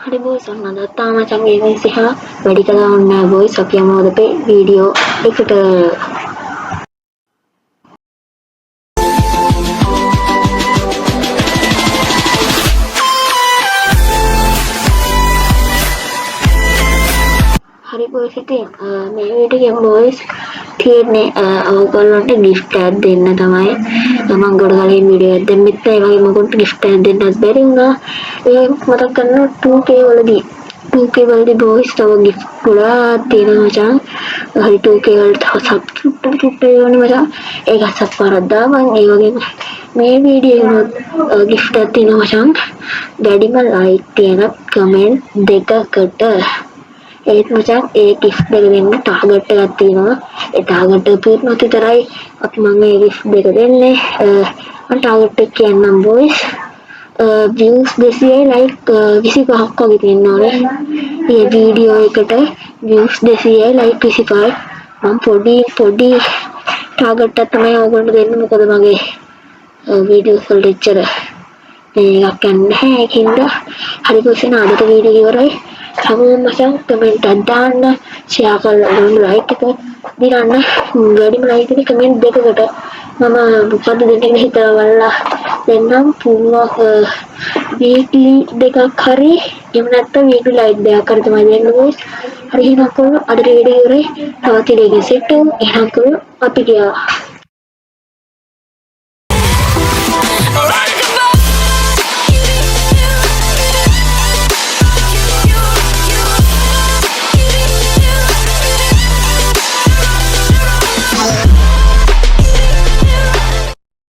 හරි බොයිස් ඔන්න අදත්තා මචං ABC හා වැඩි කළා ඔන්න බොයිස් අපි යමු අද අපේ වීඩියෝ එකට. හරි බොයිස් ඉතින් මේ වීඩියෝ එකෙන් බොයිස් තියෙන්නේ ඔයගොල්ලන්ට gift එකක් දෙන්න තමයි. මම ගොඩ කලින් වීඩියෝ එකක් දැම්මෙත් ඒ වගේ මොකට gift එකක් දෙන්නත් බැරි වුණා. ඒ මතක් කරනවා 2K වලදී 2K වලදී බොයිස් තව gift ගොඩාක් තියෙනවා මචං. හරි 2K වලට සබ්ස්ක්‍රිප්ට් වෙනවනේ මචං. ඒක සබ්ස්ක්‍රයිබ් දාපන්. ඒ වගේම මේ වීඩියෝ එකේ gift එකක් තියෙනවා මචං. දැඩිම like තියෙන කමෙන්ට් දෙකකට ඒත් මචං ඒ gift දෙක දෙන්න ටාගට් එකක් තියෙනවා. ඒ ටාගට් එක පුරුනොත් විතරයි අපි මම ඒ gift දෙක දෙන්නේ. මම ටාගට් එක කියන්නම් බොයිස්. views 200 like 25ක් වගේ තියෙන්න ඕනේ. මේ වීඩියෝ එකට views 200 like 25. මම පොඩි ටාගට් එකක් තමයි ඔයගොල්ලන්ට දෙන්නේ. මොකද මගේ වීඩියෝස් වලට එච්චර මේකක් නැහැ. ඒකින්ද හරි කොහොමද අදට වීඩියෝ ඉවරයි. හැමෝම මචං කමෙන්ට් එකක් දාන්න, ෂෙයා කරලා ඔයාලගේ ලයික් එක දිනන්න. වැඩිම ලයික් එක කමෙන්ට් දෙකකට මම මොකද දෙන්න කියලා හිතලා බලලා දෙන්නම්. වීක්ලි දෙකක් හරි එහෙම නැත්නම් වීක්ලි ලයික් දෙකක් හරි තමයි දෙන්න බොයිස්. හරි එහෙනම් කොහොමද අදට වීඩියෝ ඉවරයි. තවත් වීඩියෝ එකකින් සෙට් වෙමු. එහෙනම් කොහොමද අපි ගියා.